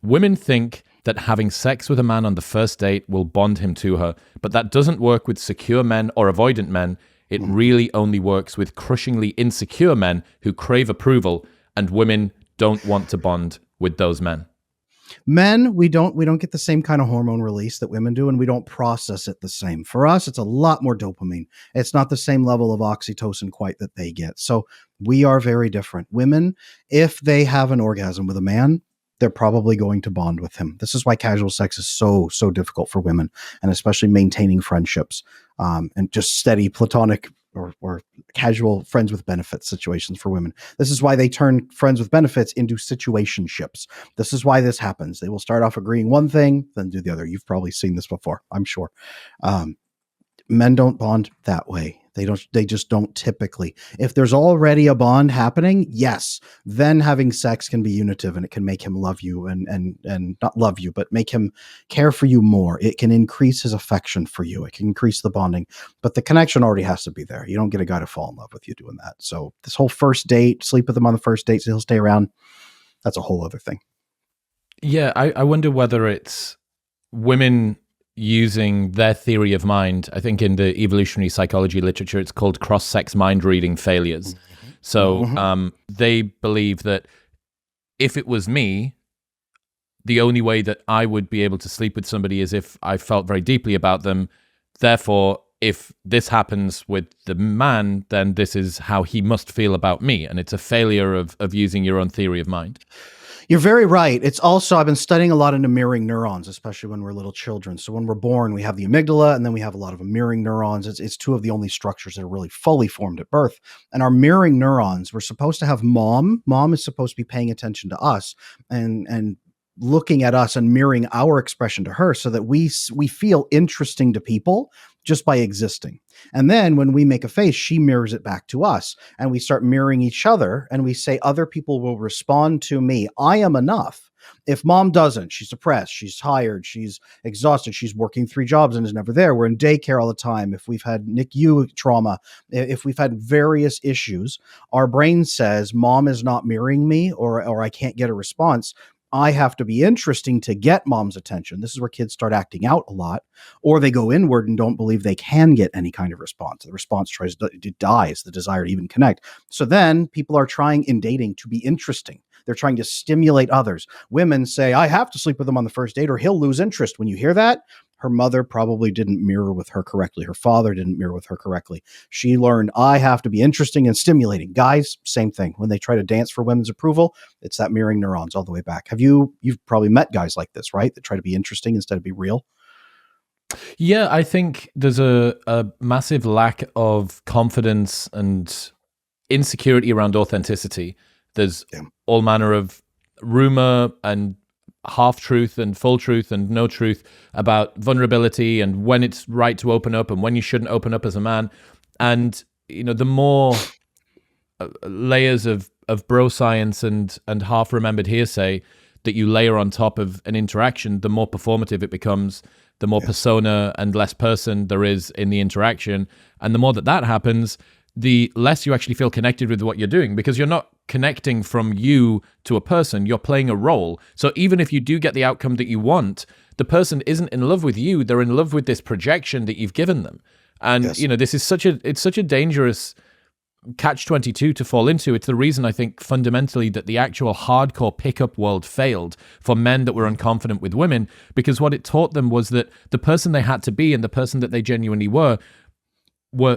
Women think that having sex with a man on the first date will bond him to her, but that doesn't work with secure men or avoidant men. It really only works with crushingly insecure men who crave approval, and women don't want to bond with those men. Men, we don't get the same kind of hormone release that women do, and we don't process it the same. For us, it's a lot more dopamine. It's not the same level of oxytocin quite that they get. So we are very different. Women, if they have an orgasm with a man, they're probably going to bond with him. This is why casual sex is so difficult for women, and especially maintaining friendships and just steady platonic or casual friends with benefits situations for women. This is why they turn friends with benefits into situationships. This is why this happens. They will start off agreeing one thing, then do the other. You've probably seen this before, I'm sure. Men don't bond that way. They just don't typically. If there's already a bond happening, yes, then having sex can be unitive, and it can make him love you and not love you, but make him care for you more. It can increase his affection for you. It can increase the bonding, but the connection already has to be there. You don't get a guy to fall in love with you doing that. So this whole first date, sleep with him on the first date so he'll stay around, that's a whole other thing. Yeah, I wonder whether it's women using their theory of mind. I think in the evolutionary psychology literature, it's called cross-sex mind reading failures. So they believe that if it was me, the only way that I would be able to sleep with somebody is if I felt very deeply about them. Therefore, if this happens with the man, then this is how he must feel about me. And it's a failure of using your own theory of mind. You're very right. It's also, I've been studying a lot into miring neurons, especially when we're little children. So when we're born, we have the amygdala, and then we have a lot of miring neurons. It's two of the only structures that are really fully formed at birth. And our miring neurons, we're supposed to have mom. Mom is supposed to be paying attention to us and looking at us and mirroring our expression to her so that we feel interesting to people just by existing. And then when we make a face, she mirrors it back to us, and we start mirroring each other, and we say other people will respond to me. I am enough. If mom doesn't, she's depressed, she's tired, she's exhausted, she's working 3 jobs and is never there. We're in daycare all the time. If we've had NICU trauma, if we've had various issues, our brain says mom is not mirroring me, or I can't get a response. I have to be interesting to get mom's attention. This is where kids start acting out a lot, or they go inward and don't believe they can get any kind of response. The response dies, the desire to even connect. So then people are trying in dating to be interesting. They're trying to stimulate others. Women say, I have to sleep with him on the first date or he'll lose interest. When you hear that, her mother probably didn't mirror with her correctly. Her father didn't mirror with her correctly. She learned, I have to be interesting and stimulating. Guys, same thing. When they try to dance for women's approval, it's that mirroring neurons all the way back. You've probably met guys like this, right? That try to be interesting instead of be real. Yeah, I think there's a massive lack of confidence and insecurity around authenticity. There's all manner of rumor and half-truth and full truth and no truth about vulnerability and when it's right to open up and when you shouldn't open up as a man. And, the more layers of bro science and half-remembered hearsay that you layer on top of an interaction, the more performative it becomes, the more persona and less person there is in the interaction. And the more that happens, the less you actually feel connected with what you're doing, because you're not connecting from you to a person, you're playing a role. So even if you do get the outcome that you want, the person isn't in love with you, they're in love with this projection that you've given them. And this is such a dangerous catch-22 to fall into. It's the reason I think fundamentally that the actual hardcore pickup world failed for men that were unconfident with women, because what it taught them was that the person they had to be and the person that they genuinely were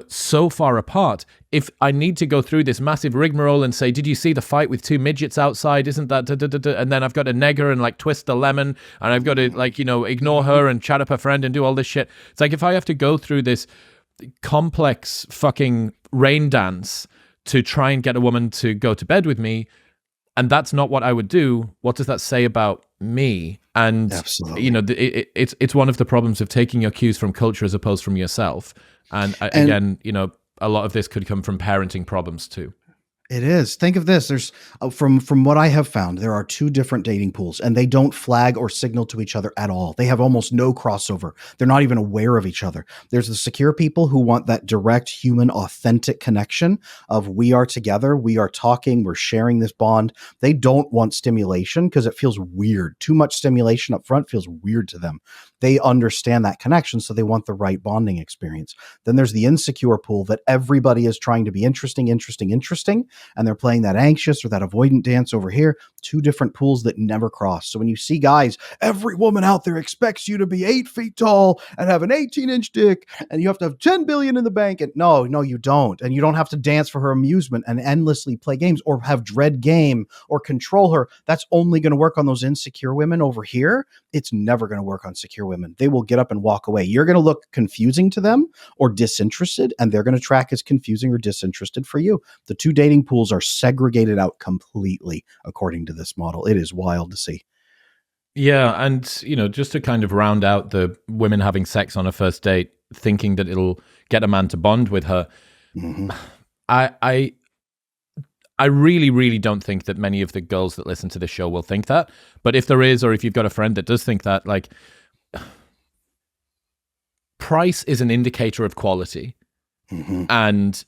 so far apart. If I need to go through this massive rigmarole and say, did you see the fight with 2 midgets outside? Isn't that and then I've got to neg her and twist the lemon, and I've got to ignore her and chat up her friend and do all this shit. It's like, if I have to go through this complex fucking rain dance to try and get a woman to go to bed with me, and that's not what I would do, what does that say about me? And absolutely, it's one of the problems of taking your cues from culture as opposed from yourself. And again, a lot of this could come from parenting problems too. It is. Think of this. There's from what I have found, there are two different dating pools, and they don't flag or signal to each other at all. They have almost no crossover. They're not even aware of each other. There's the secure people who want that direct, human, authentic connection of we are together, we are talking, we're sharing this bond. They don't want stimulation because it feels weird. Too much stimulation up front feels weird to them. They understand that connection, so they want the right bonding experience. Then there's the insecure pool that everybody is trying to be interesting, and they're playing that anxious or that avoidant dance over here. Two different pools that never cross. So when you see guys, every woman out there expects you to be 8 feet tall and have an 18-inch dick, and you have to have 10 billion in the bank. And no, you don't. And you don't have to dance for her amusement and endlessly play games or have dread game or control her. That's only going to work on those insecure women over here. It's never going to work on secure women. They will get up and walk away. You're going to look confusing to them or disinterested, and they're going to track as confusing or disinterested for you. The two dating pools are segregated out completely according to this model. It is wild to see. Yeah, and just to kind of round out the women having sex on a first date, thinking that it'll get a man to bond with her. Mm-hmm. I really, really don't think that many of the girls that listen to this show will think that. But if there is, or if you've got a friend that does think that, like, price is an indicator of quality. Mm-hmm. And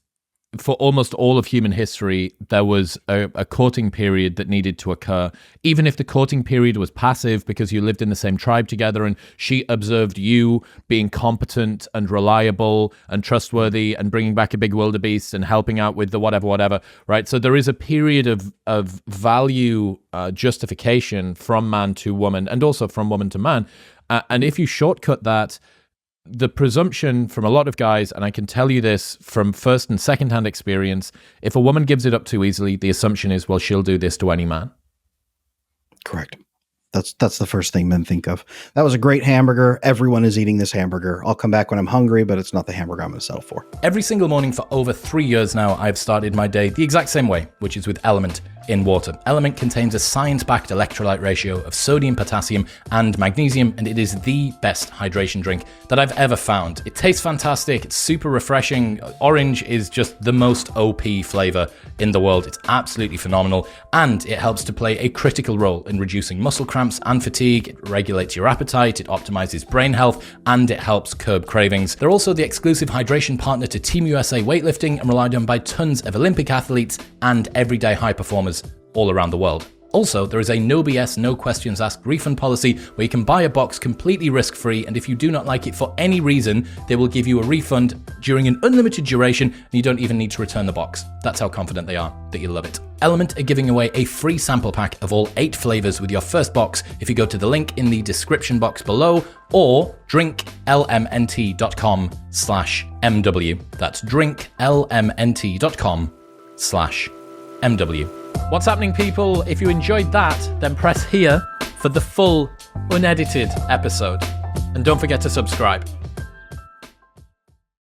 for almost all of human history, there was a courting period that needed to occur. Even if the courting period was passive because you lived in the same tribe together and she observed you being competent and reliable and trustworthy and bringing back a big wildebeest and helping out with the whatever, right? So there is a period of value justification from man to woman and also from woman to man. And if you shortcut that, the presumption from a lot of guys, and I can tell you this from first and second-hand experience, if a woman gives it up too easily, the assumption is, well, she'll do this to any man. Correct. That's the first thing men think of. That was a great hamburger. Everyone is eating this hamburger. I'll come back when I'm hungry, but it's not the hamburger I'm going to settle for. Every single morning for over 3 years now, I've started my day the exact same way, which is with Element in water. Element contains a science-backed electrolyte ratio of sodium, potassium, and magnesium, and it is the best hydration drink that I've ever found. It tastes fantastic. It's super refreshing. Orange is just the most OP flavor in the world. It's absolutely phenomenal, and it helps to play a critical role in reducing muscle cramps and fatigue. It regulates your appetite, it optimizes brain health, and it helps curb cravings. They're also the exclusive hydration partner to Team USA weightlifting and relied on by tons of Olympic athletes and everyday high performers all around the world. Also, there is a no BS, no questions asked refund policy where you can buy a box completely risk-free, and if you do not like it for any reason, they will give you a refund during an unlimited duration, and you don't even need to return the box. That's how confident they are that you'll love it. Element are giving away a free sample pack of all 8 flavors with your first box if you go to the link in the description box below or drinklmnt.com/MW. That's drinklmnt.com/MW. What's happening, people? If you enjoyed that, then press here for the full, unedited episode. And don't forget to subscribe.